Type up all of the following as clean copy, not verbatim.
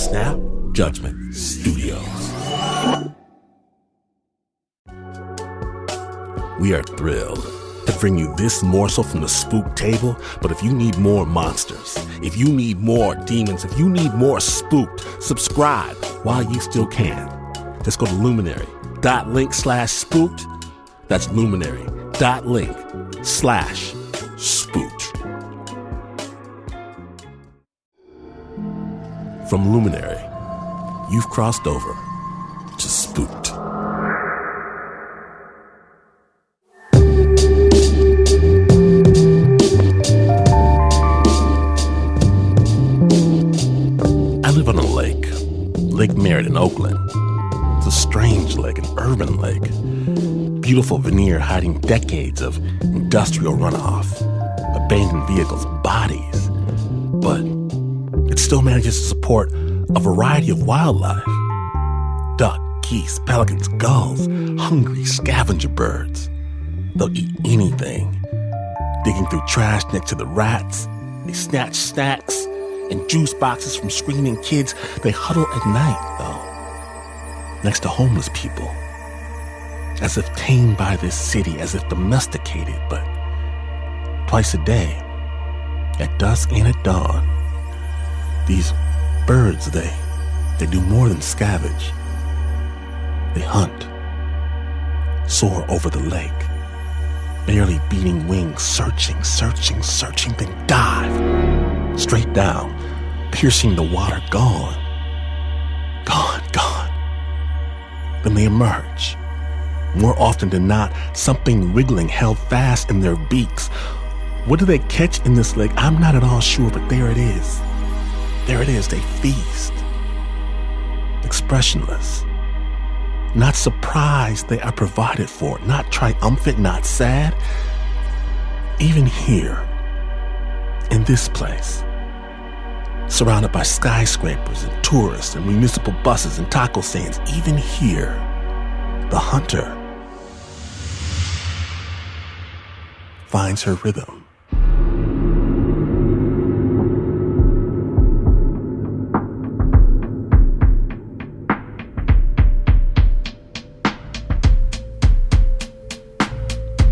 Snap Judgment Studios. We are thrilled to bring you this morsel from the Spooked table, but if you need more monsters, if you need more demons, if you need more Spooked, subscribe while you still can. Just go to luminary.link/spooked. That's luminary.link/spooked. From Luminary, you've crossed over to Spooked. I live on a lake, Lake Merritt in Oakland. It's a strange lake, an urban lake. Beautiful veneer hiding decades of industrial runoff, abandoned vehicles, bodies. But it still manages to support a variety of wildlife. Duck, geese, pelicans, gulls, hungry scavenger birds. They'll eat anything. Digging through trash next to the rats, they snatch snacks and juice boxes from screaming kids. They huddle at night, though, next to homeless people. As if tamed by this city, as if domesticated, but twice a day, at dusk and at dawn, these birds, they do more than scavenge. They hunt, soar over the lake, barely beating wings, searching, then dive straight down, piercing the water, gone. Then they emerge. More often than not, something wriggling held fast in their beaks. What do they catch in this lake? I'm not at all sure, but there it is. There it is, they feast. Expressionless. Not surprised they are provided for, not triumphant, not sad. Even here, in this place, surrounded by skyscrapers and tourists and municipal buses and taco stands, even here, the hunter finds her rhythm.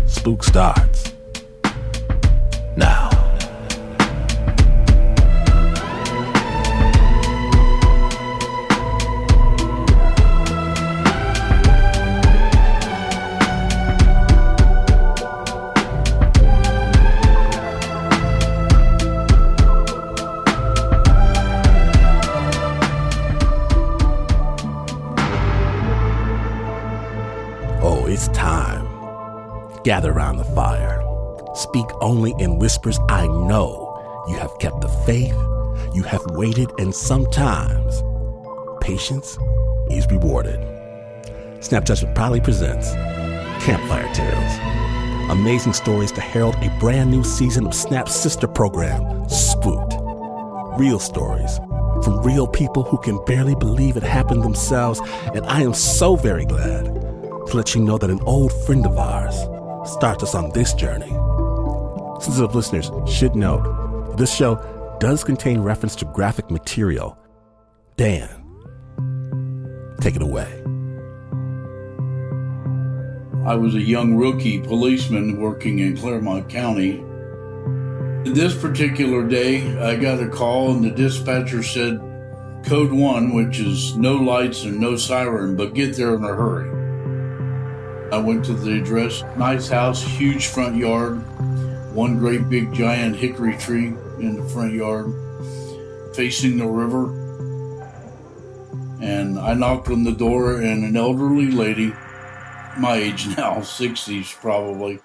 Spook starts now. Oh, it's time. Gather around the fire. Speak only in whispers. I know you have kept the faith. You have waited, and sometimes patience is rewarded. Snap Judgment proudly presents Campfire Tales. Amazing stories to herald a brand new season of Snap's sister program, Spooked. Real stories from real people who can barely believe it happened themselves. And I am so very glad to let you know that an old friend of ours starts us on this journey. Sensitive listeners should note, this show does contain reference to graphic material. Dan, take it away. I was a young rookie policeman working in Claremont County. This particular day, I got a call and the dispatcher said, Code 1, which is no lights and no siren, but get there in a hurry. I went to the address, nice house, huge front yard, one great big giant hickory tree in the front yard, facing the river. And I knocked on the door, and an elderly lady, my age now, 60s probably,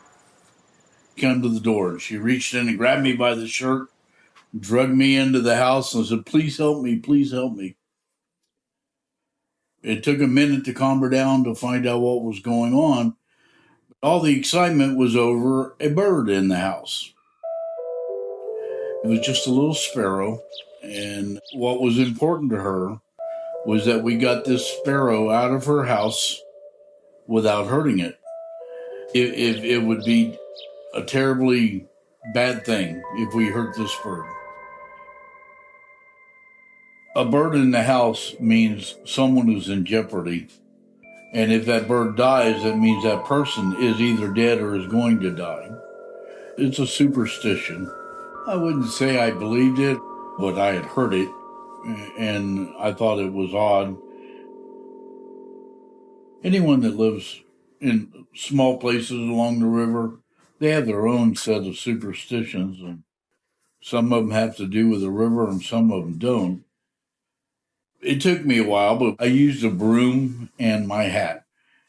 came to the door. She reached in and grabbed me by the shirt, dragged me into the house, and said, please help me, please help me. It took a minute to calm her down to find out what was going on. All the excitement was over a bird in the house. It was just a little sparrow. And what was important to her was that we got this sparrow out of her house without hurting it. It would be a terribly bad thing if we hurt this bird. A bird in the house means someone who's in jeopardy. And if that bird dies, that means that person is either dead or is going to die. It's a superstition. I wouldn't say I believed it, but I had heard it, and I thought it was odd. Anyone that lives in small places along the river, they have their own set of superstitions, and some of them have to do with the river and some of them don't. It took me a while, but I used a broom and my hat.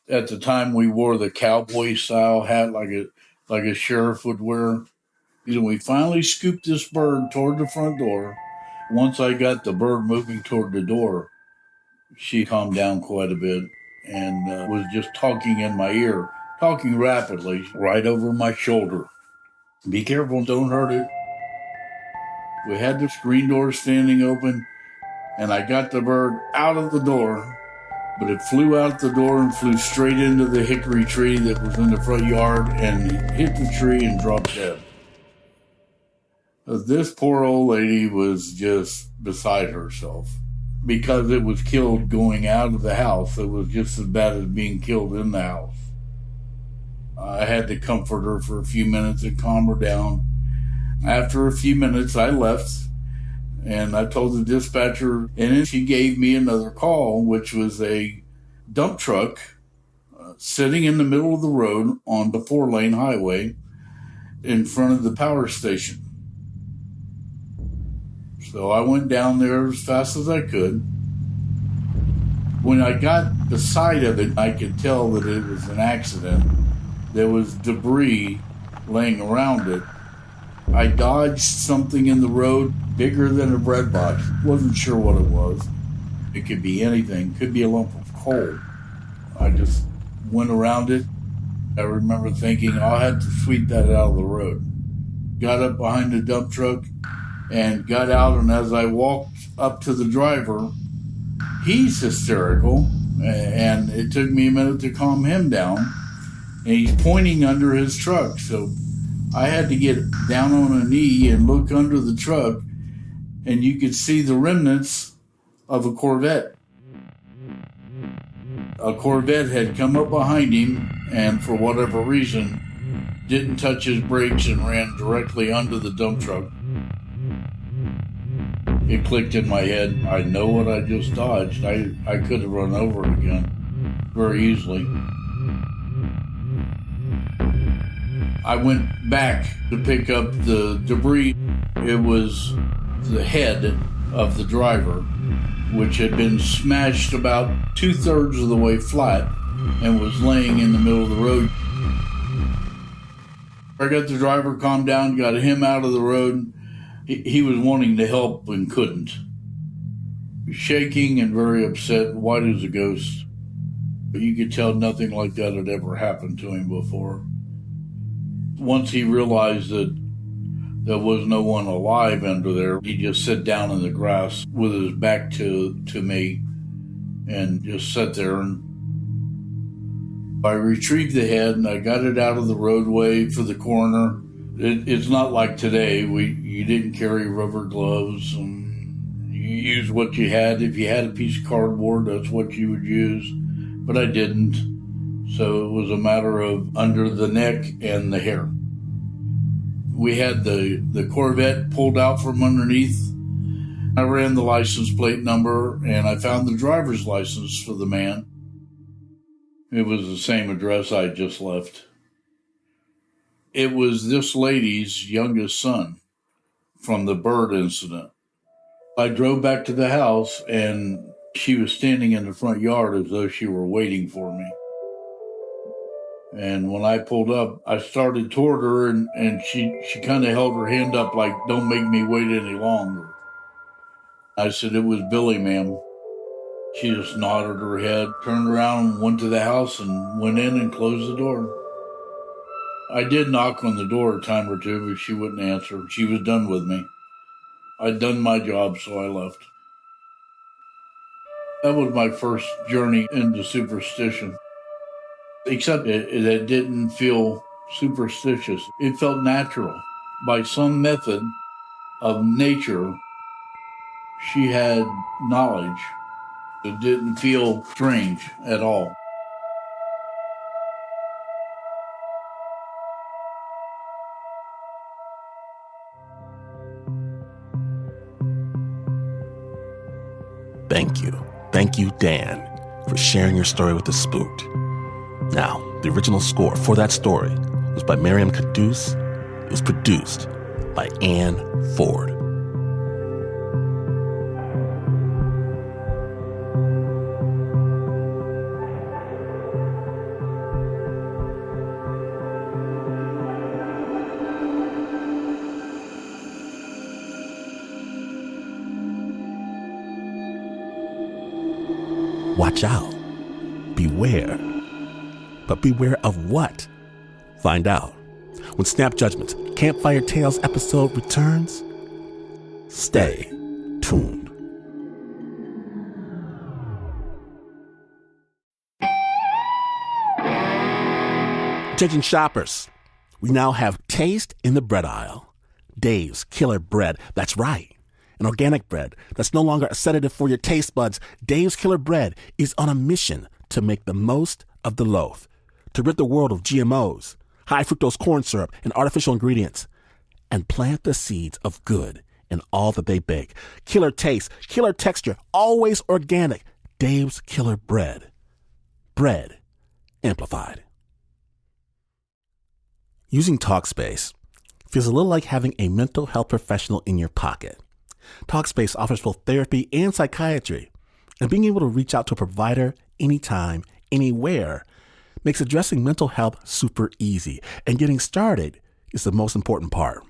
At the time, we wore the cowboy-style hat like a sheriff would wear. And we finally scooped this bird toward the front door. Once I got the bird moving toward the door, she calmed down quite a bit and was just talking in my ear, talking rapidly, right over my shoulder. Be careful, don't hurt it. We had the screen door standing open, and I got the bird out of the door, but it flew out the door and flew straight into the hickory tree that was in the front yard and hit the tree and dropped dead. This poor old lady was just beside herself because it was killed going out of the house. It was just as bad as being killed in the house. I had to comfort her for a few minutes and calm her down. After a few minutes, I left, and I told the dispatcher, and then she gave me another call, which was a dump truck sitting in the middle of the road on the 4-lane highway in front of the power station. So I went down there as fast as I could. When I got the side of it, I could tell that it was an accident. There was debris laying around it. I dodged something in the road bigger than a bread box. Wasn't sure what it was. It could be anything. Could be a lump of coal. I just went around it. I remember thinking, I'll have to sweep that out of the road. Got up behind the dump truck and got out, and as I walked up to the driver, he's hysterical, and it took me a minute to calm him down, and he's pointing under his truck, so I had to get down on a knee and look under the truck, and you could see the remnants of a Corvette. A Corvette had come up behind him, and for whatever reason, didn't touch his brakes and ran directly under the dump truck. It clicked in my head. I know what I just dodged. I could have run over it again very easily. I went back to pick up the debris. It was the head of the driver, which had been smashed about 2/3 of the way flat and was laying in the middle of the road. I got the driver calmed down, got him out of the road. He was wanting to help and couldn't. Shaking and very upset, white as a ghost. But you could tell nothing like that had ever happened to him before. Once he realized that there was no one alive under there, he just sat down in the grass with his back to me and just sat there. And I retrieved the head and I got it out of the roadway for the coroner. It's not like today. You didn't carry rubber gloves, and you used what you had. If you had a piece of cardboard, that's what you would use. But I didn't. So it was a matter of under the neck and the hair. We had the Corvette pulled out from underneath. I ran the license plate number, and I found the driver's license for the man. It was the same address I just left. It was this lady's youngest son from the bird incident. I drove back to the house, and she was standing in the front yard as though she were waiting for me. And when I pulled up, I started toward her, and she kind of held her hand up like, "Don't make me wait any longer." I said, "It was Billy, ma'am." She just nodded her head, turned around, went to the house, and went in and closed the door. I did knock on the door a time or two, but she wouldn't answer. She was done with me. I'd done my job, so I left. That was my first journey into superstition. Except it didn't feel superstitious. It felt natural. By some method of nature, she had knowledge. It didn't feel strange at all. Thank you. Thank you, Dan, for sharing your story with the Spooked. Now, the original score for that story was by Maryam Qudus. It was produced by Ann Ford. Watch out. Beware. But beware of what? Find out when Snap Judgment's Campfire Tales episode returns. Stay tuned. Attention shoppers, we now have taste in the bread aisle. Dave's Killer Bread, that's right. An organic bread that's no longer a sedative for your taste buds. Dave's Killer Bread is on a mission to make the most of the loaf, to rid the world of GMOs, high fructose corn syrup, and artificial ingredients, and plant the seeds of good in all that they bake. Killer taste, killer texture, always organic. Dave's Killer Bread. Bread amplified. Using Talkspace feels a little like having a mental health professional in your pocket. Talkspace offers both therapy and psychiatry, and being able to reach out to a provider anytime, anywhere, makes addressing mental health super easy, and getting started is the most important part.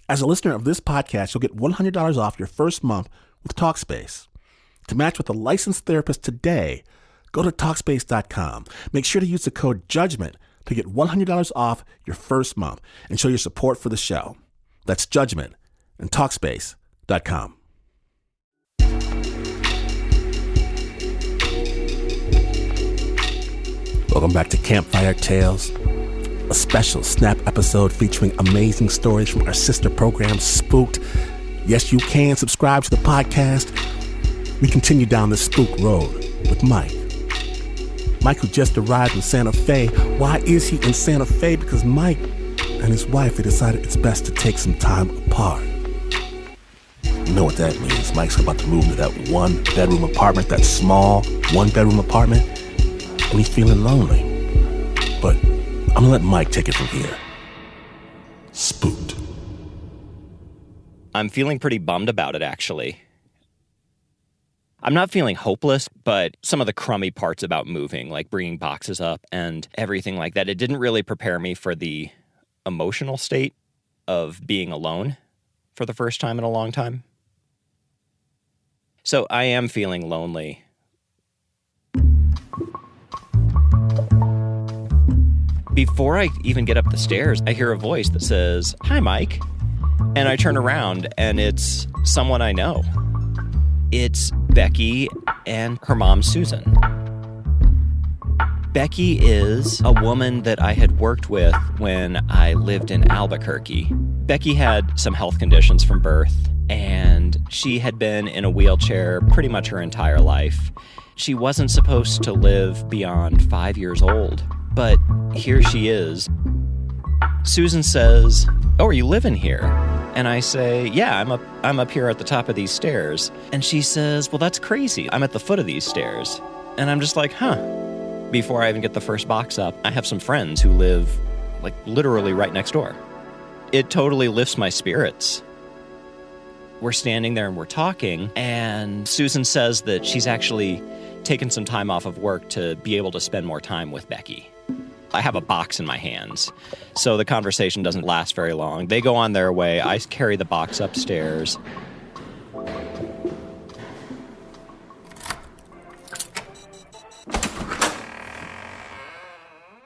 As a listener of this podcast, you'll get $100 off your first month with Talkspace. To match with a licensed therapist today, go to Talkspace.com. Make sure to use the code JUDGMENT to get $100 off your first month and show your support for the show. That's Judgment and Talkspace.com. Welcome back to Campfire Tales, a special Snap episode featuring amazing stories from our sister program, Spooked. Yes, you can subscribe to the podcast. We continue down the Spook road with Mike. Mike, who just arrived in Santa Fe. Why is he in Santa Fe? Because Mike and his wife, they decided it's best to take some time apart. You know what that means. Mike's about to move into that one-bedroom apartment, that small one-bedroom apartment, and he's feeling lonely. But I'm going to let Mike take it from here. Spooked. I'm feeling pretty bummed about it, actually. I'm not feeling hopeless, but some of the crummy parts about moving, like bringing boxes up and everything like that, it didn't really prepare me for the emotional state of being alone for the first time in a long time. So I am feeling lonely. Before I even get up the stairs, I hear a voice that says, "Hi, Mike." And I turn around and it's someone I know. It's Becky and her mom, Susan. Becky is a woman that I had worked with when I lived in Albuquerque. Becky had some health conditions from birth, and she had been in a wheelchair pretty much her entire life. She wasn't supposed to live beyond 5 years old, but here she is. Susan says, "Oh, are you living here?" And I say, "Yeah, I'm up here at the top of these stairs." And she says, "Well, that's crazy. I'm at the foot of these stairs." And I'm just like, huh. Before I even get the first box up, I have some friends who live, like, literally right next door. It totally lifts my spirits. We're standing there and we're talking, and Susan says that she's actually taken some time off of work to be able to spend more time with Becky. I have a box in my hands, so the conversation doesn't last very long. They go on their way. I carry the box upstairs.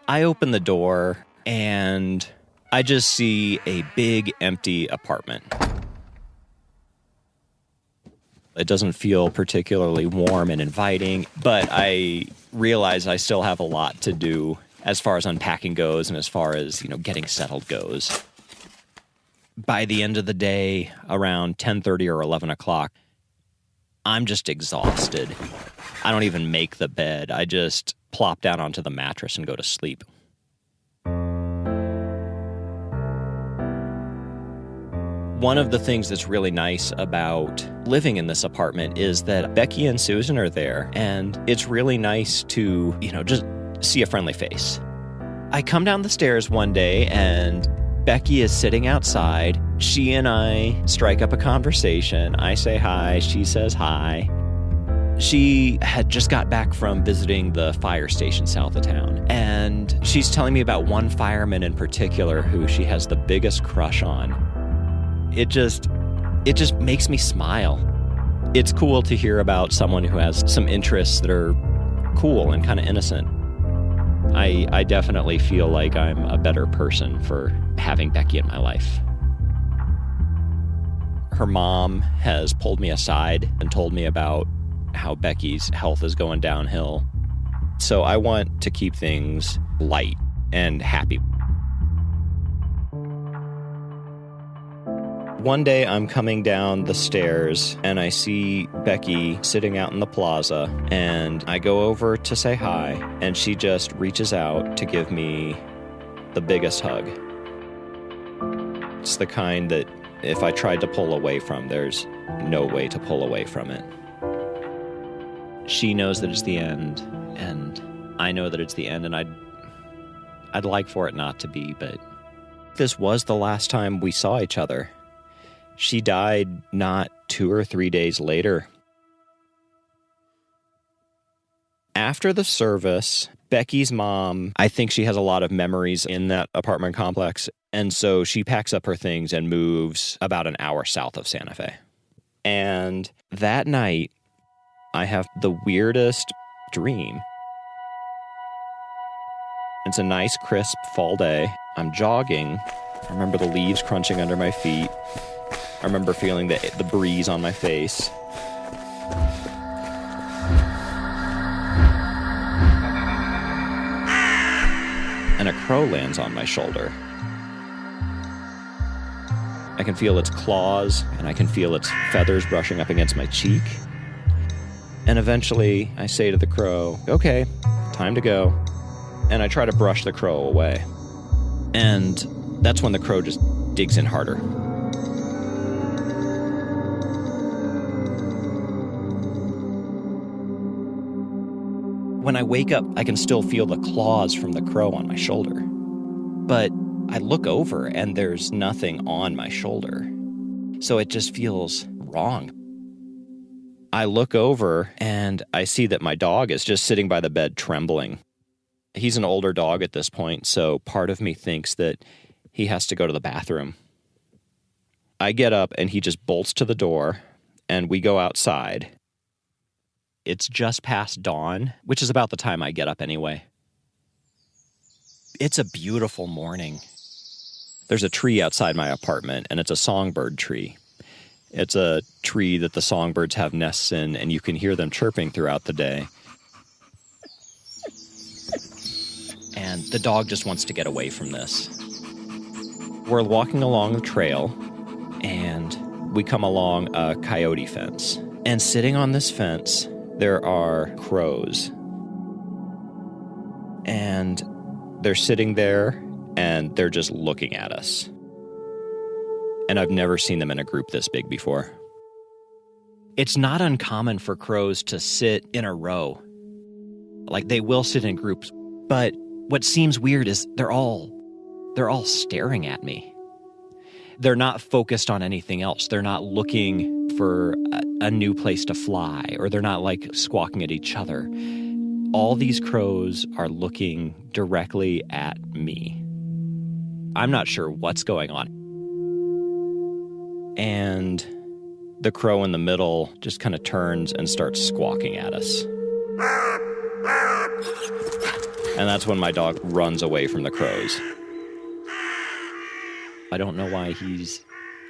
I open the door, and I just see a big, empty apartment. It doesn't feel particularly warm and inviting, but I realize I still have a lot to do as far as unpacking goes and as far as, getting settled goes. By the end of the day, around 10:30 or 11 o'clock, I'm just exhausted. I don't even make the bed. I just plop down onto the mattress and go to sleep. One of the things that's really nice about living in this apartment is that Becky and Susan are there, and it's really nice to, just see a friendly face. I come down the stairs one day, and Becky is sitting outside. She and I strike up a conversation. I say hi. She says hi. She had just got back from visiting the fire station south of town, and she's telling me about one fireman in particular who she has the biggest crush on. It just makes me smile. It's cool to hear about someone who has some interests that are cool and kind of innocent. I definitely feel like I'm a better person for having Becky in my life. Her mom has pulled me aside and told me about how Becky's health is going downhill. So I want to keep things light and happy. One day I'm coming down the stairs and I see Becky sitting out in the plaza, and I go over to say hi, and she just reaches out to give me the biggest hug. It's the kind that if I tried to pull away from, there's no way to pull away from it. She knows that it's the end, and I know that it's the end, and I'd like for it not to be, but this was the last time we saw each other. She died not 2 or 3 days later. After the service, Becky's mom, I think she has a lot of memories in that apartment complex, and so she packs up her things and moves about an hour south of Santa Fe. And that night, I have the weirdest dream. It's a nice, crisp fall day. I'm jogging. I remember the leaves crunching under my feet. I remember feeling the breeze on my face. And a crow lands on my shoulder. I can feel its claws, and I can feel its feathers brushing up against my cheek. And eventually, I say to the crow, "Okay, time to go." And I try to brush the crow away. And that's when the crow just digs in harder. When I wake up, I can still feel the claws from the crow on my shoulder. But I look over and there's nothing on my shoulder. So it just feels wrong. I look over and I see that my dog is just sitting by the bed trembling. He's an older dog at this point, so part of me thinks that he has to go to the bathroom. I get up and he just bolts to the door and we go outside. It's just past dawn, which is about the time I get up anyway. It's a beautiful morning. There's a tree outside my apartment, and it's a songbird tree. It's a tree that the songbirds have nests in, and you can hear them chirping throughout the day. And the dog just wants to get away from this. We're walking along the trail, and we come along a coyote fence. And sitting on this fence, there are crows. And they're sitting there, and they're just looking at us. And I've never seen them in a group this big before. It's not uncommon for crows to sit in a row. Like, they will sit in groups, but what seems weird is they're all staring at me. They're not focused on anything else. They're not looking for a new place to fly, or they're not like squawking at each other. All these crows are looking directly at me. I'm not sure what's going on. And the crow in the middle just kind of turns and starts squawking at us. And that's when my dog runs away from the crows. I don't know why he's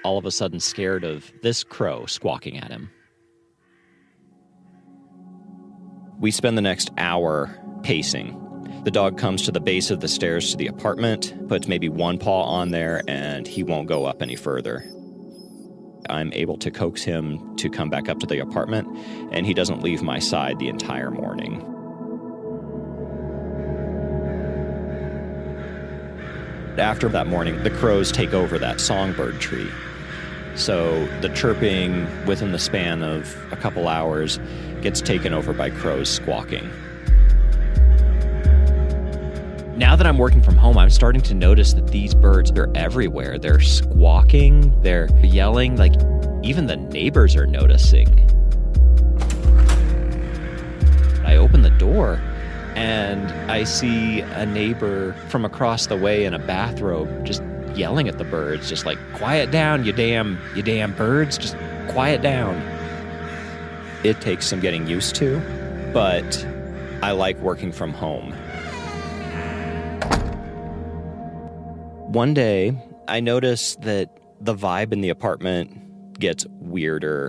all of a sudden scared of this crow squawking at him. We spend the next hour pacing. The dog comes to the base of the stairs to the apartment, puts maybe one paw on there, and he won't go up any further. I'm able to coax him to come back up to the apartment, and he doesn't leave my side the entire morning. After that morning, the crows take over that songbird tree. So the chirping within the span of a couple hours gets taken over by crows squawking. Now that I'm working from home, I'm starting to notice that these birds are everywhere. They're squawking, they're yelling, like even the neighbors are noticing. I open the door and I see a neighbor from across the way in a bathrobe just yelling at the birds, just like, quiet down, you damn birds, just quiet down. It takes some getting used to, but I like working from home. One day, I notice that the vibe in the apartment gets weirder,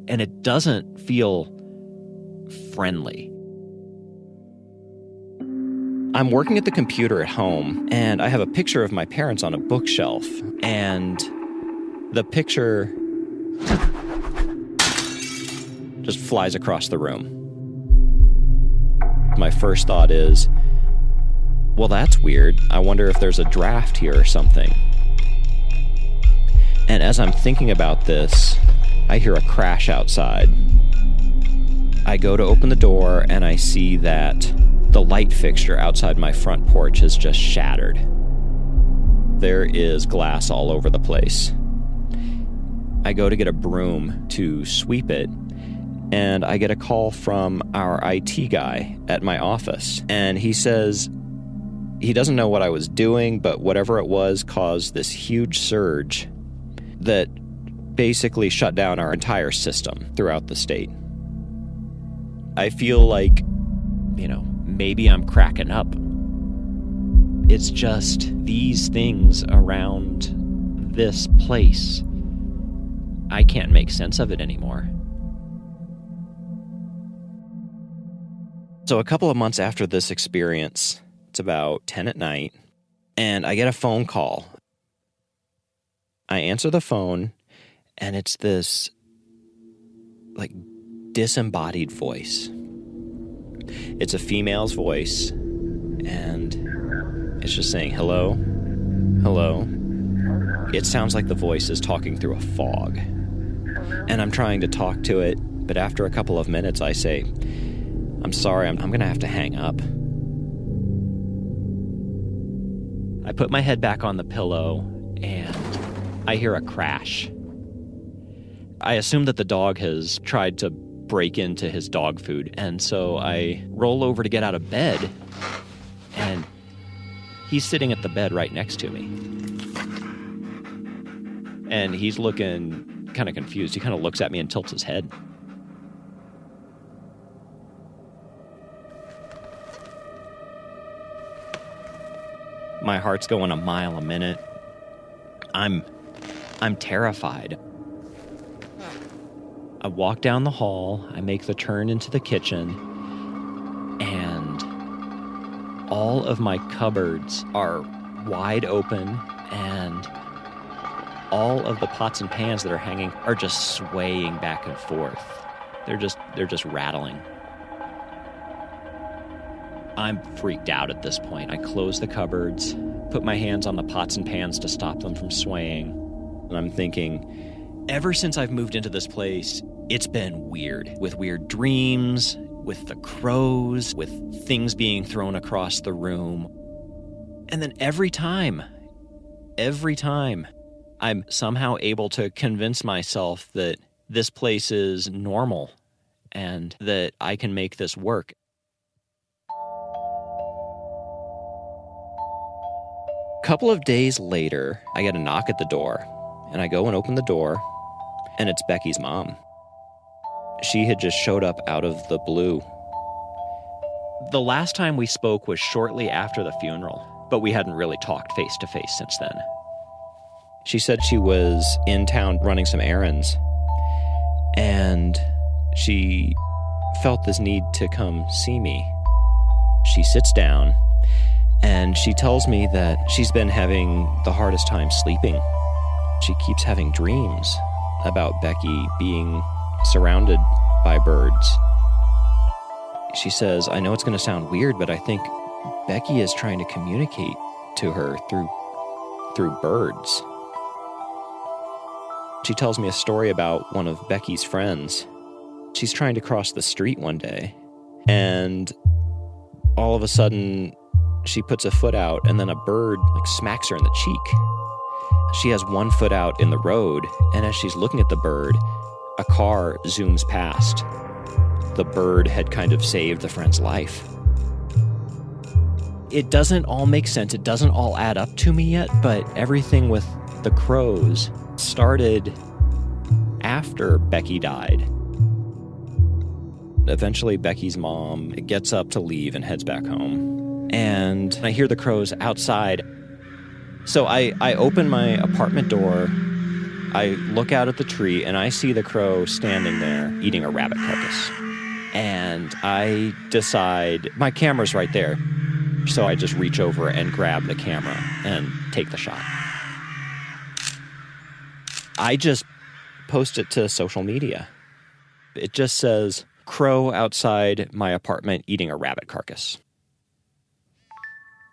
and it doesn't feel friendly. I'm working at the computer at home, and I have a picture of my parents on a bookshelf, and the picture just flies across the room. My first thought is, well, that's weird. I wonder if there's a draft here or something. And as I'm thinking about this, I hear a crash outside. I go to open the door, and I see that the light fixture outside my front porch is just shattered. There is glass all over the place. I go to get a broom to sweep it, and I get a call from our IT guy at my office. And he says he doesn't know what I was doing, but whatever it was caused this huge surge that basically shut down our entire system throughout the state. I feel like, maybe I'm cracking up. It's just these things around this place. I can't make sense of it anymore. So a couple of months after this experience, it's about 10 at night, and I get a phone call. I answer the phone, and it's this, disembodied voice. It's a female's voice, and it's just saying, hello, hello. It sounds like the voice is talking through a fog. And I'm trying to talk to it, but after a couple of minutes, I say, I'm sorry, I'm going to have to hang up. I put my head back on the pillow, and I hear a crash. I assume that the dog has tried to break into his dog food, and so I roll over to get out of bed, and he's sitting at the bed right next to me. And he's looking kind of confused. He kind of looks at me and tilts his head. My heart's going a mile a minute. I'm terrified. I walk down the hall, I make the turn into the kitchen, and all of my cupboards are wide open, and all of the pots and pans that are hanging are just swaying back and forth. They're just rattling. I'm freaked out at this point. I close the cupboards, put my hands on the pots and pans to stop them from swaying, and I'm thinking, ever since I've moved into this place, it's been weird, with weird dreams, with the crows, with things being thrown across the room. And then every time, I'm somehow able to convince myself that this place is normal and that I can make this work. A couple of days later, I get a knock at the door, and I go and open the door, and it's Becky's mom. She had just showed up out of the blue. The last time we spoke was shortly after the funeral, but we hadn't really talked face to face since then. She said she was in town running some errands, and she felt this need to come see me. She sits down, and she tells me that she's been having the hardest time sleeping. She keeps having dreams about Becky being surrounded by birds. She says, I know it's going to sound weird, but I think Becky is trying to communicate to her through birds. She tells me a story about one of Becky's friends. She's trying to cross the street one day, and all of a sudden, she puts a foot out, and then a bird smacks her in the cheek. She has one foot out in the road, and as she's looking at the bird, a car zooms past. The bird had kind of saved the friend's life. It doesn't all make sense. It doesn't all add up to me yet, but everything with the crows started after Becky died. Eventually, Becky's mom gets up to leave and heads back home. And I hear the crows outside. So I open my apartment door, I look out at the tree, and I see the crow standing there eating a rabbit carcass. And I decide, my camera's right there. So I just reach over and grab the camera and take the shot. I just post it to social media. It just says, crow outside my apartment eating a rabbit carcass.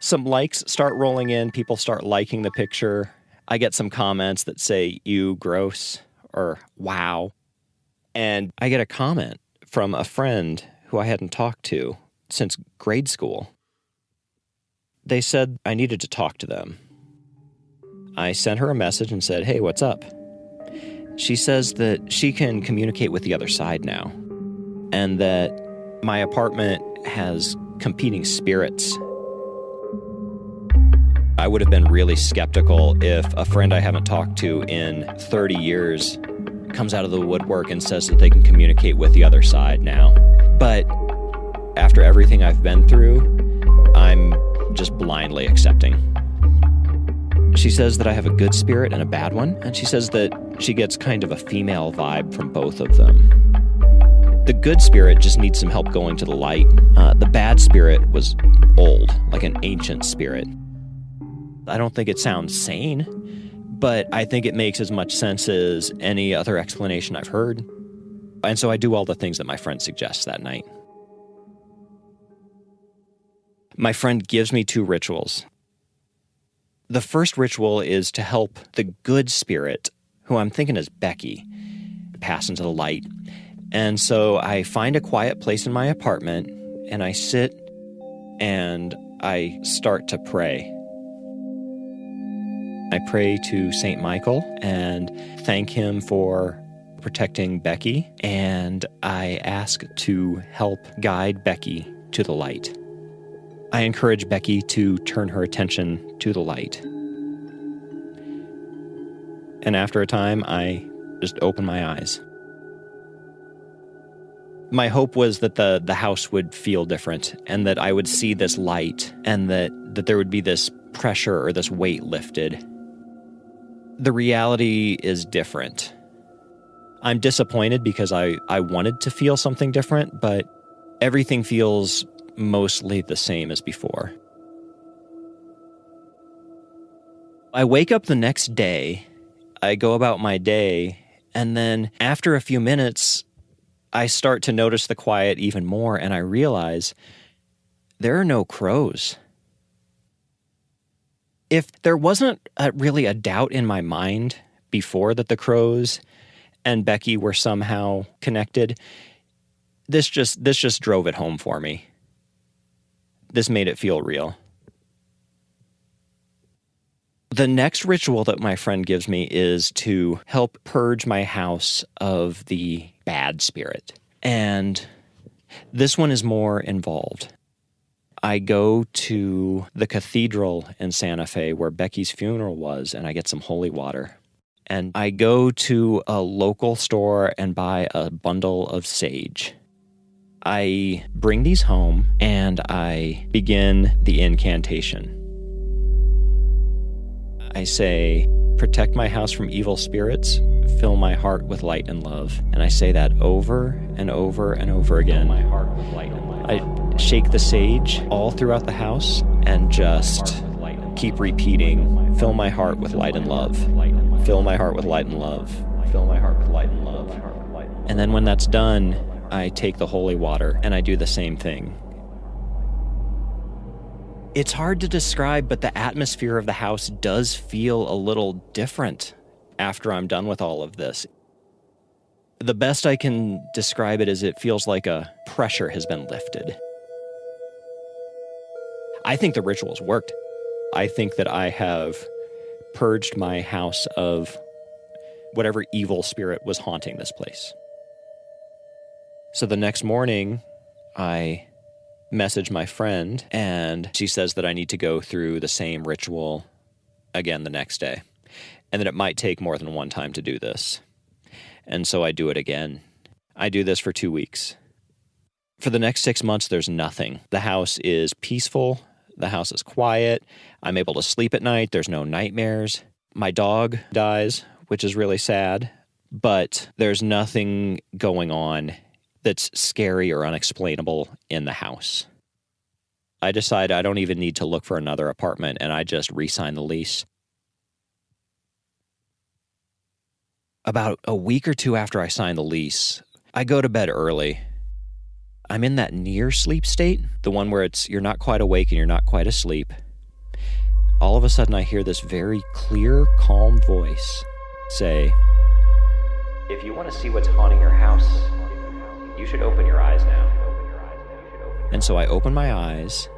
Some likes start rolling in. People start liking the picture. I get some comments that say, ew, gross, or wow. And I get a comment from a friend who I hadn't talked to since grade school. They said I needed to talk to them. I sent her a message and said, hey, what's up? She says that she can communicate with the other side now, and that my apartment has competing spirits. I would have been really skeptical if a friend I haven't talked to in 30 years comes out of the woodwork and says that they can communicate with the other side now. But after everything I've been through, I'm just blindly accepting. She says that I have a good spirit and a bad one, and she says that she gets kind of a female vibe from both of them. The good spirit just needs some help going to the light. The bad spirit was old, like an ancient spirit. I don't think it sounds sane, but I think it makes as much sense as any other explanation I've heard. And so I do all the things that my friend suggests that night. My friend gives me 2 rituals. The first ritual is to help the good spirit, who I'm thinking is Becky, pass into the light. And so I find a quiet place in my apartment, and I sit and I start to pray. I pray to St. Michael and thank him for protecting Becky, and I ask to help guide Becky to the light. I encourage Becky to turn her attention to the light. And after a time, I just open my eyes. My hope was that the house would feel different, and that I would see this light, and that there would be this pressure or this weight lifted. The reality is different. I'm disappointed because I wanted to feel something different, but everything feels mostly the same as before. I wake up the next day, I go about my day, and then after a few minutes, I start to notice the quiet even more, and I realize there are no crows. If there wasn't really a doubt in my mind before that the crows and Becky were somehow connected, this just drove it home for me. This made it feel real. The next ritual that my friend gives me is to help purge my house of the bad spirit. And this one is more involved. I go to the cathedral in Santa Fe where Becky's funeral was, and I get some holy water. And I go to a local store and buy a bundle of sage. I bring these home, and I begin the incantation. I say, protect my house from evil spirits, fill my heart with light and love. And I say that over and over and over again. Fill my heart with light and love. I shake the sage all throughout the house and just keep repeating, fill my heart with light and love. Fill my heart with light and love. fill my heart with light and love. And then when that's done, I take the holy water and I do the same thing. It's hard to describe, but the atmosphere of the house does feel a little different after I'm done with all of this. The best I can describe it is it feels like a pressure has been lifted. I think the rituals worked. I think that I have purged my house of whatever evil spirit was haunting this place. So the next morning, I message my friend, and she says that I need to go through the same ritual again the next day, and that it might take more than one time to do this. And so I do it again. I do this for 2 weeks. For the next 6 months, there's nothing. The house is peaceful. The house is quiet. I'm able to sleep at night. There's no nightmares. My dog dies, which is really sad, but there's nothing going on that's scary or unexplainable in the house. I decide I don't even need to look for another apartment, and I just re-sign the lease. About a week or two after I sign the lease, I go to bed early. I'm in that near sleep state, the one where you're not quite awake and you're not quite asleep. All of a sudden, I hear this very clear, calm voice say, "If you want to see what's haunting your house, you should open your eyes now." And so I open my eyes,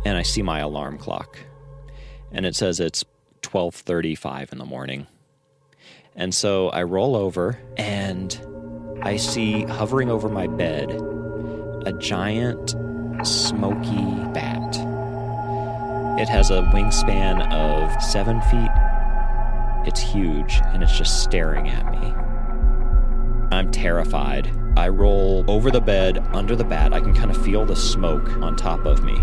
and I see my alarm clock. And it says it's 12:35 in the morning. And so I roll over, and I see hovering over my bed a giant, smoky bat. It has a wingspan of 7 feet. It's huge, and it's just staring at me. I'm terrified. I roll over the bed, under the bat. I can kind of feel the smoke on top of me.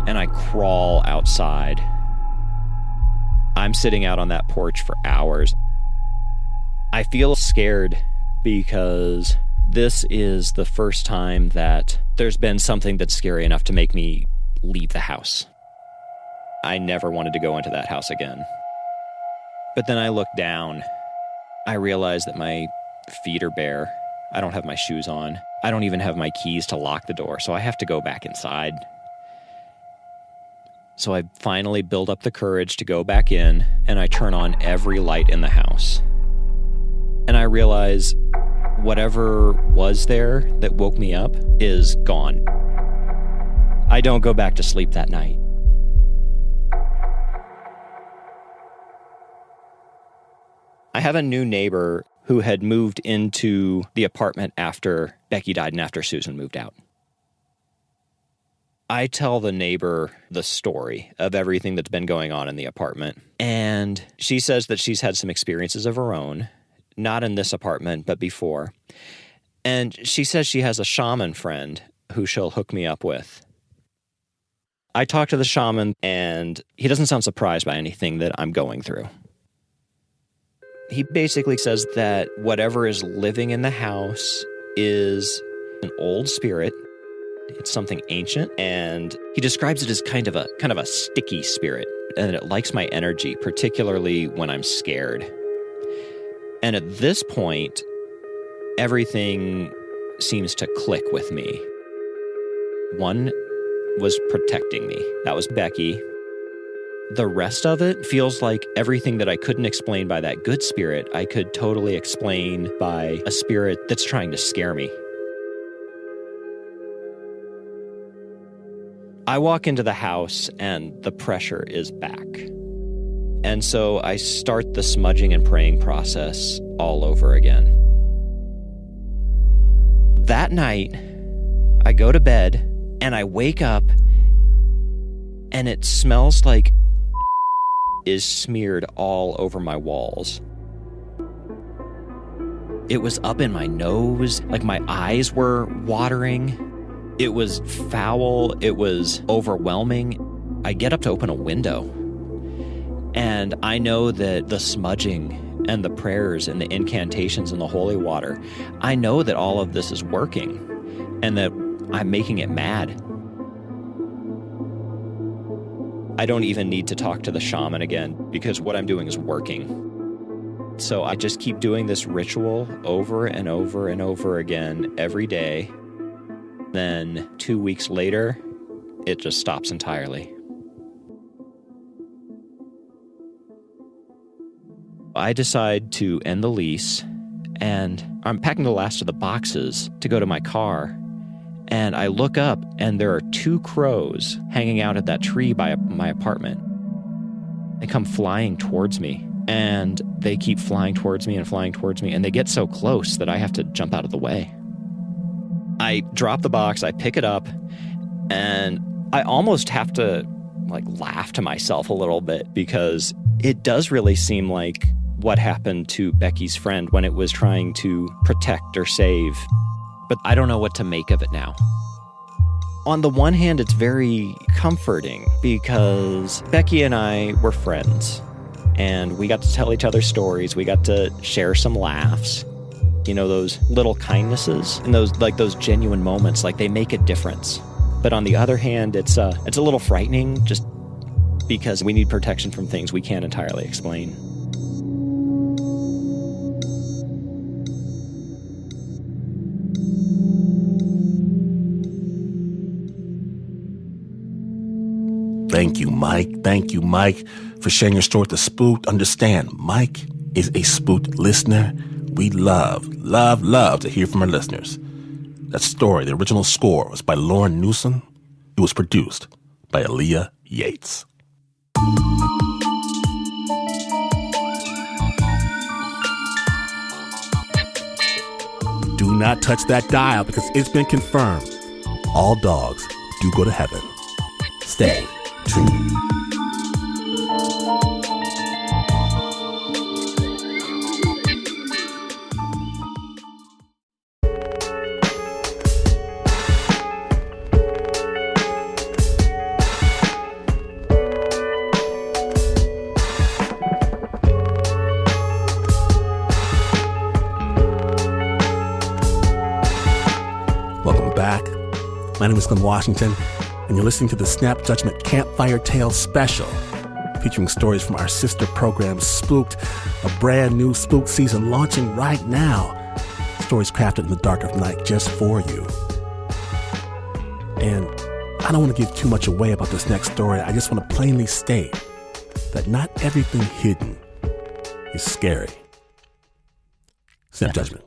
And I crawl outside. I'm sitting out on that porch for hours. I feel scared because this is the first time that there's been something that's scary enough to make me leave the house. I never wanted to go into that house again. But then I look down. I realize that my feet are bare. I don't have my shoes on. I don't even have my keys to lock the door, so I have to go back inside. So I finally build up the courage to go back in, and I turn on every light in the house. And I realize whatever was there that woke me up is gone. I don't go back to sleep that night. I have a new neighbor who had moved into the apartment after Becky died and after Susan moved out. I tell the neighbor the story of everything that's been going on in the apartment, and she says that she's had some experiences of her own, not in this apartment, but before. And she says she has a shaman friend who she'll hook me up with. I talk to the shaman, and he doesn't sound surprised by anything that I'm going through. He basically says that whatever is living in the house is an old spirit. It's something ancient, and he describes it as kind of a sticky spirit, and it likes my energy, particularly when I'm scared. And at this point, everything seems to click with me. One was protecting me. That was Becky. The rest of it feels like everything that I couldn't explain by that good spirit, I could totally explain by a spirit that's trying to scare me. I walk into the house and the pressure is back. And so I start the smudging and praying process all over again. That night, I go to bed and I wake up and it smells like is smeared all over my walls. It was up in my nose, like my eyes were watering. It was foul. It was overwhelming. I get up to open a window, and I know that the smudging and the prayers and the incantations and the holy water, I know that all of this is working and that I'm making it mad. I don't even need to talk to the shaman again because what I'm doing is working. So I just keep doing this ritual over and over and over again every day. Then 2 weeks later, it just stops entirely. I decide to end the lease, and I'm packing the last of the boxes to go to my car. And I look up, and there are 2 crows hanging out at that tree by my apartment. They come flying towards me, and they keep flying towards me, and they get so close that I have to jump out of the way. I drop the box, I pick it up, and I almost have to laugh to myself a little bit, because it does really seem like what happened to Becky's friend when it was trying to protect or save. But I don't know what to make of it now. On the one hand, it's very comforting because Becky and I were friends, and we got to tell each other stories. We got to share some laughs. You know, those little kindnesses and those genuine moments, they make a difference. But on the other hand, it's a little frightening just because we need protection from things we can't entirely explain. Thank you, Mike. Thank you, Mike, for sharing your story with the Spooked. Understand, Mike is a Spooked listener. We love to hear from our listeners. That story, the original score, was by Lauren Newsom. It was produced by Aaliyah Yates. Do not touch that dial because it's been confirmed. All dogs do go to heaven. Stay tuned. Welcome back. My name is Glenn Washington, and you're listening to the Snap Judgment Campfire Tales special, featuring stories from our sister program, Spooked, a brand new Spooked season launching right now. Stories crafted in the dark of night just for you. And I don't want to give too much away about this next story. I just want to plainly state that not everything hidden is scary. Snap Judgment.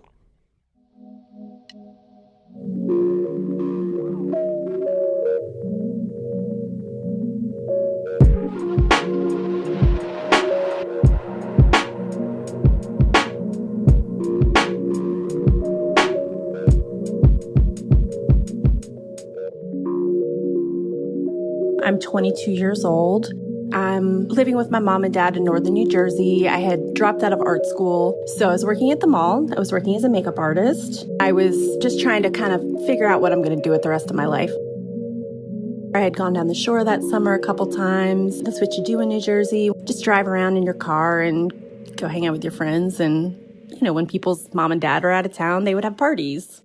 I'm 22 years old. I'm living with my mom and dad in northern New Jersey. I had dropped out of art school, so I was working at the mall. I was working as a makeup artist. I was just trying to kind of figure out what I'm going to do with the rest of my life. I had gone down the shore that summer a couple times. That's what you do in New Jersey. Just drive around in your car and go hang out with your friends. And, when people's mom and dad are out of town, they would have parties.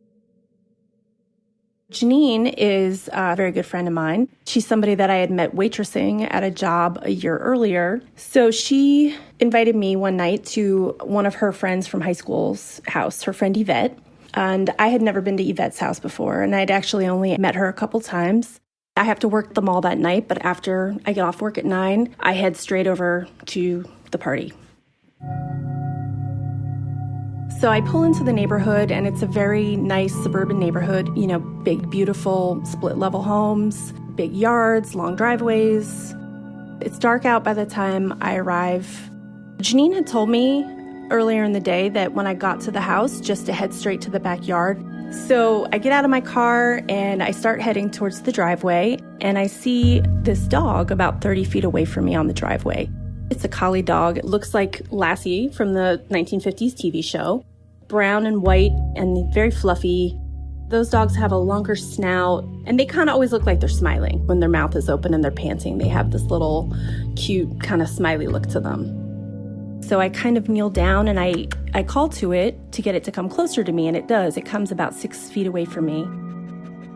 Janine is a very good friend of mine. She's somebody that I had met waitressing at a job a year earlier. So she invited me one night to one of her friends from high school's house, her friend Yvette. And I had never been to Yvette's house before, and I'd actually only met her a couple times. I have to work the mall that night, but after I get off work at 9, I head straight over to the party. So I pull into the neighborhood, and it's a very nice suburban neighborhood, big, beautiful split-level homes, big yards, long driveways. It's dark out by the time I arrive. Janine had told me earlier in the day that when I got to the house, just to head straight to the backyard. So I get out of my car, and I start heading towards the driveway, and I see this dog about 30 feet away from me on the driveway. It's a collie dog. It looks like Lassie from the 1950s TV show. Brown and white and very fluffy. Those dogs have a longer snout, and they kind of always look like they're smiling. When their mouth is open and they're panting, they have this little cute kind of smiley look to them. So I kind of kneel down and I call to it to get it to come closer to me, and it does. It comes about 6 feet away from me.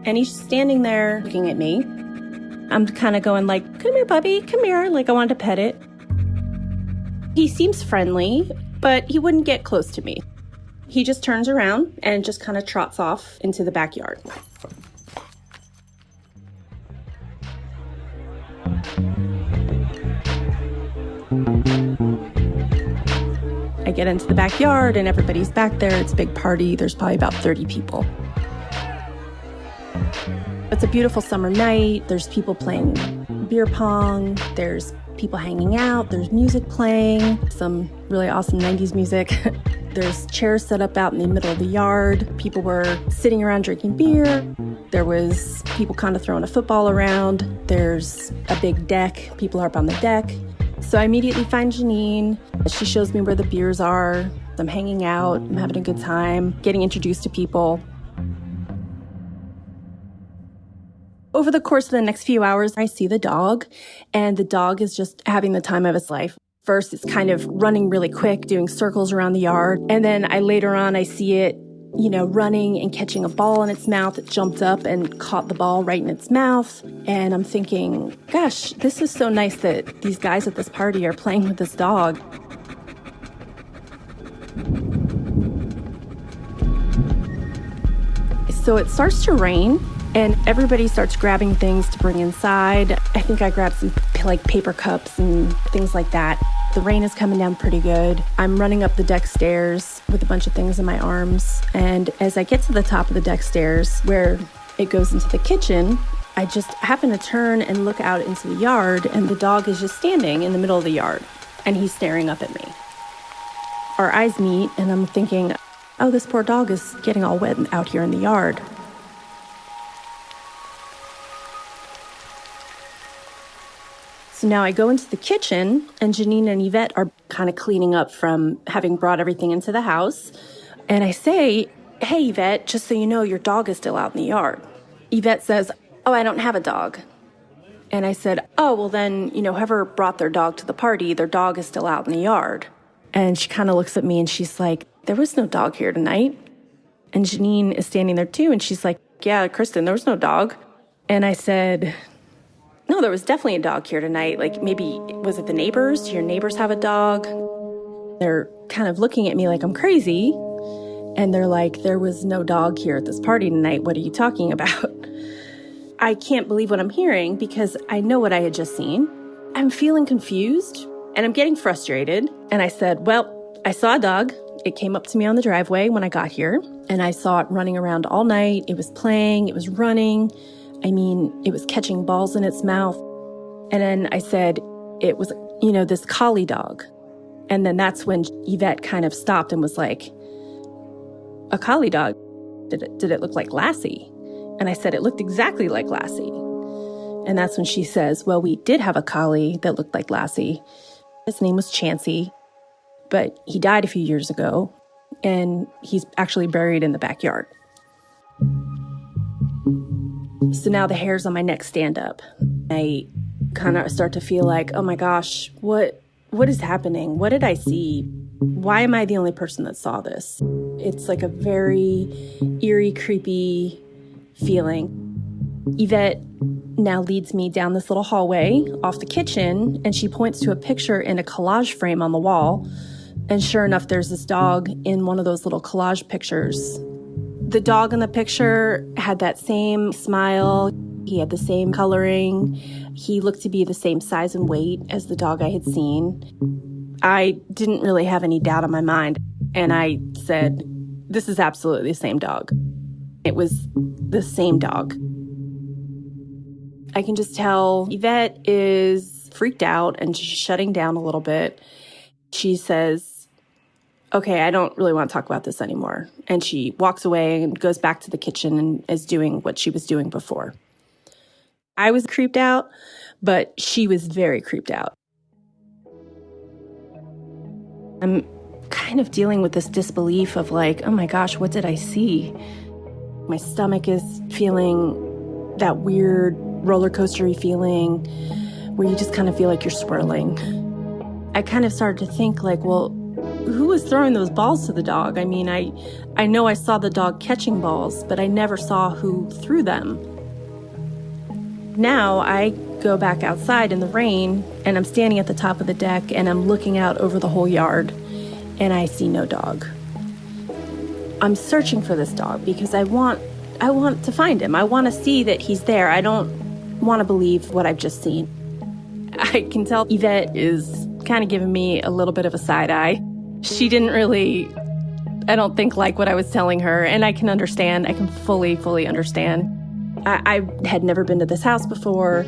And he's standing there looking at me. I'm kind of going like, come here, puppy, come here. Like I wanted to pet it. He seems friendly. but he wouldn't get close to me. He just turns around and just kind of trots off into the backyard. I get into the backyard and everybody's back there. It's a big party. There's probably about 30 people. It's a beautiful summer night. There's people playing beer pong. There's people hanging out. There's music playing, some really awesome 90s music. There's chairs set up out in the middle of the yard. People were sitting around drinking beer. There was people kind of throwing a football around. There's a big deck. People are up on the deck. So I immediately find Janine. She shows me where the beers are. I'm hanging out. I'm having a good time, getting introduced to people. Over the course of the next few hours, I see the dog, and the dog is just having the time of its life. First, it's kind of running really quick, doing circles around the yard. And then later on, I see it, running and catching a ball in its mouth. It jumped up and caught the ball right in its mouth. And I'm thinking, gosh, this is so nice that these guys at this party are playing with this dog. So it starts to rain. And everybody starts grabbing things to bring inside. I think I grabbed some paper cups and things like that. The rain is coming down pretty good. I'm running up the deck stairs with a bunch of things in my arms. And as I get to the top of the deck stairs where it goes into the kitchen, I just happen to turn and look out into the yard, and the dog is just standing in the middle of the yard, and he's staring up at me. Our eyes meet, and I'm thinking, oh, this poor dog is getting all wet out here in the yard. So now I go into the kitchen, and Janine and Yvette are kind of cleaning up from having brought everything into the house. And I say, hey, Yvette, just so you know, your dog is still out in the yard. Yvette says, oh, I don't have a dog. And I said, oh, well then, whoever brought their dog to the party, their dog is still out in the yard. And she kind of looks at me and she's like, there was no dog here tonight. And Janine is standing there too, and she's like, yeah, Kristen, there was no dog. And I said, no, there was definitely a dog here tonight. Maybe, was it the neighbors? Do your neighbors have a dog? They're kind of looking at me like I'm crazy. And they're like, there was no dog here at this party tonight. What are you talking about? I can't believe what I'm hearing because I know what I had just seen. I'm feeling confused and I'm getting frustrated. And I said, well, I saw a dog. It came up to me on the driveway when I got here. And I saw it running around all night. It was playing. It was running. It was catching balls in its mouth. And then I said, it was, this collie dog. And then that's when Yvette kind of stopped and was like, a collie dog? Did it look like Lassie? And I said, it looked exactly like Lassie. And that's when she says, well, we did have a collie that looked like Lassie. His name was Chansey, but he died a few years ago, and he's actually buried in the backyard. So now the hairs on my neck stand up. I kind of start to feel like, oh my gosh, what is happening? What did I see? Why am I the only person that saw this? It's like a very eerie, creepy feeling. Yvette now leads me down this little hallway off the kitchen, and she points to a picture in a collage frame on the wall. And sure enough, there's this dog in one of those little collage pictures. The dog in the picture had that same smile. He had the same coloring. He looked to be the same size and weight as the dog I had seen. I didn't really have any doubt in my mind. And I said, this is absolutely the same dog. It was the same dog. I can just tell Yvette is freaked out and she's shutting down a little bit. She says, okay, I don't really want to talk about this anymore. And she walks away and goes back to the kitchen and is doing what she was doing before. I was creeped out, but she was very creeped out. I'm kind of dealing with this disbelief of like, oh my gosh, what did I see? My stomach is feeling that weird roller coastery feeling where you just kind of feel like you're swirling. I kind of started to think like, well, who was throwing those balls to the dog? I know I saw the dog catching balls, but I never saw who threw them. Now I go back outside in the rain, and I'm standing at the top of the deck, and I'm looking out over the whole yard. and I see no dog. I'm searching for this dog because I want to find him. I want to see that he's there. I don't want to believe what I've just seen. I can tell Yvette is kind of giving me a little bit of a side eye. She didn't really, I don't think, like what I was telling her, and I can understand. I can fully understand. I had never been to this house before,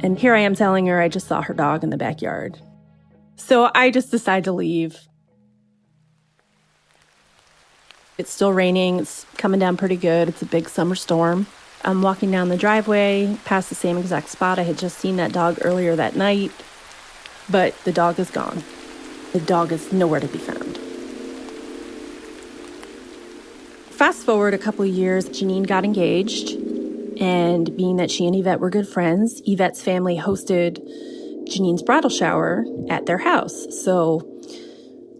and here I am telling her I just saw her dog in the backyard. So I just decided to leave. It's still raining. It's coming down pretty good. It's a big summer storm. I'm walking down the driveway past the same exact spot I had just seen that dog earlier that night, but the dog is gone. The dog is nowhere to be found. Fast forward a couple of years, Janine got engaged, and being that she and Yvette were good friends, Yvette's family hosted Janine's bridal shower at their house. So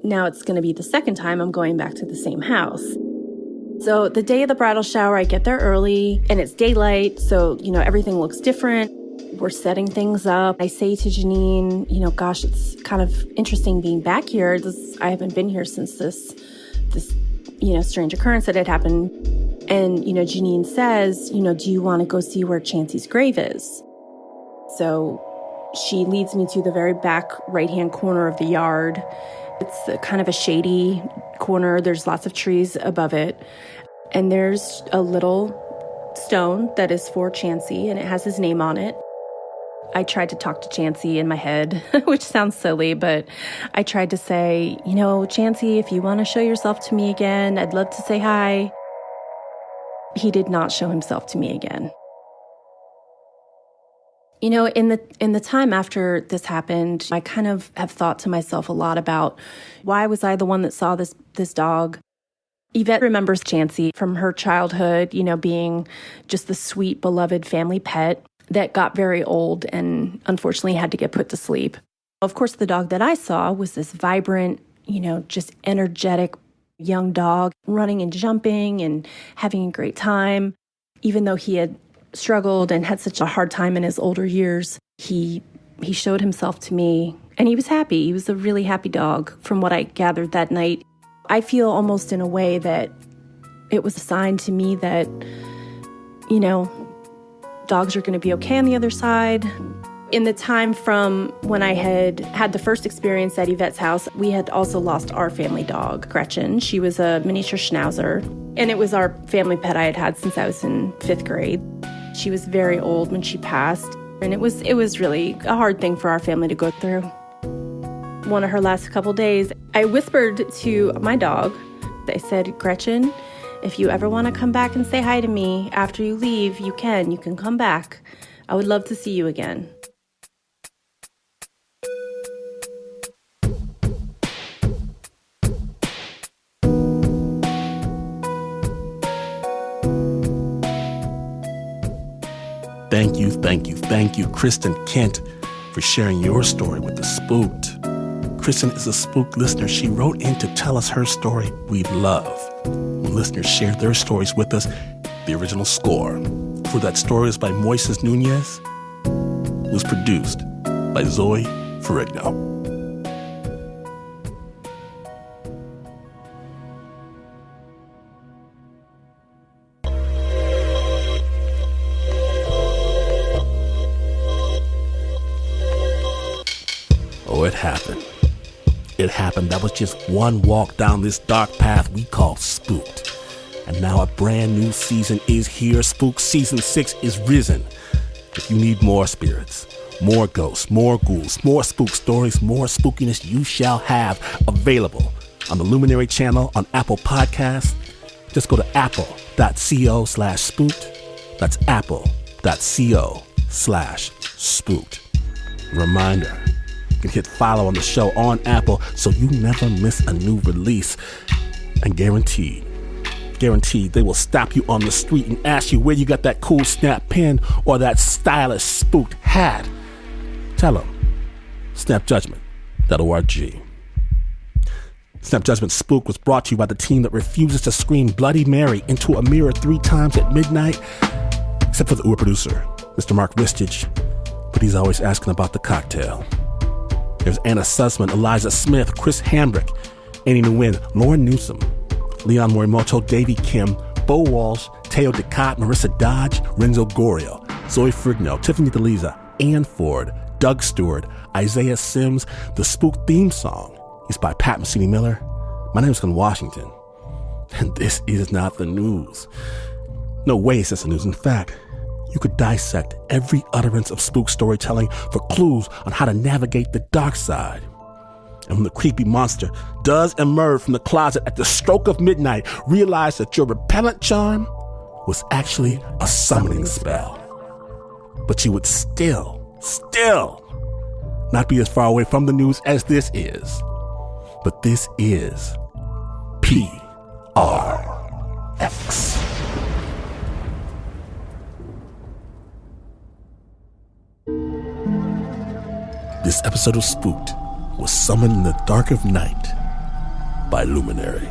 now it's going to be the second time I'm going back to the same house. So the day of the bridal shower, I get there early, and it's daylight, so, everything looks different. We're setting things up. I say to Janine, gosh, it's kind of interesting being back here. I haven't been here since this strange occurrence that had happened. And, Janine says, do you want to go see where Chancey's grave is? So she leads me to the very back right-hand corner of the yard. It's kind of a shady corner. There's lots of trees above it. And there's a little stone that is for Chancey, and it has his name on it. I tried to talk to Chancey in my head, which sounds silly, but I tried to say, Chancey, if you want to show yourself to me again, I'd love to say hi. He did not show himself to me again. In the time after this happened, I kind of have thought to myself a lot about why was I the one that saw this dog? Yvette remembers Chancey from her childhood, being just the sweet, beloved family pet that got very old and unfortunately had to get put to sleep. Of course, the dog that I saw was this vibrant, just energetic young dog running and jumping and having a great time. Even though he had struggled and had such a hard time in his older years, he showed himself to me, and he was happy. He was a really happy dog from what I gathered that night. I feel almost in a way that it was a sign to me that, dogs are going to be okay on the other side. In the time from when I had the first experience at Yvette's house, we had also lost our family dog, Gretchen. She was a miniature schnauzer, and it was our family pet I had since I was in 5th grade. She was very old when she passed, and it was really a hard thing for our family to go through. One of her last couple days, I whispered to my dog. I said, Gretchen, if you ever want to come back and say hi to me after you leave, you can come back. I would love to see you again. Thank you, Kristen Kent, for sharing your story with the Spooked. Kristen is a Spooked listener. She wrote in to tell us her story. We love when listeners share their stories with us. The original score for that story is by Moises Nunez. It was produced by Zoe Ferrigno. It happened. That was just one walk down this dark path we call Spooked. And now a brand new season is here. Spooked Season 6 is risen. If you need more spirits, more ghosts, more ghouls, more spook stories, more spookiness, you shall have available on the Luminary channel on Apple Podcasts. Just go to apple.co/spooked. That's apple.co/spooked. Reminder, you can hit follow on the show on Apple so you never miss a new release. And guaranteed, they will stop you on the street and ask you where you got that cool snap pin or that stylish Spooked hat. Tell them, snapjudgment.org. Snap Judgment Spook was brought to you by the team that refuses to scream Bloody Mary into a mirror 3 times at midnight, except for the Uber producer, Mr. Mark Ristich, but he's always asking about the cocktail. There's Anna Sussman, Eliza Smith, Chris Hambrick, Annie Nguyen, Lauren Newsom, Leon Morimoto, Davey Kim, Bo Walsh, Teo Ducott, Marissa Dodge, Renzo Gorio, Zoe Frigno, Tiffany DeLiza, Ann Ford, Doug Stewart, Isaiah Sims. The Spooked theme song is by Pat Mesiti-Miller. My name is Glenn Washington, and this is not the news. No way is this the news. In fact, you could dissect every utterance of spook storytelling for clues on how to navigate the dark side. And when the creepy monster does emerge from the closet at the stroke of midnight, realize that your repellent charm was actually a summoning spell. But you would still not be as far away from the news as this is. But this is PRX. This episode of Spooked was summoned in the dark of night by Luminary.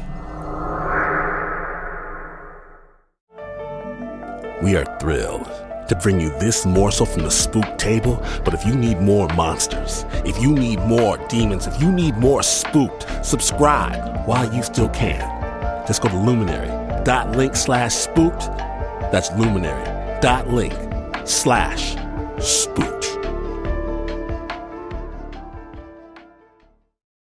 We are thrilled to bring you this morsel from the Spook table, but if you need more monsters, if you need more demons, if you need more Spooked, subscribe while you still can. Just go to luminary.link/spooked. That's luminary.link/spooked.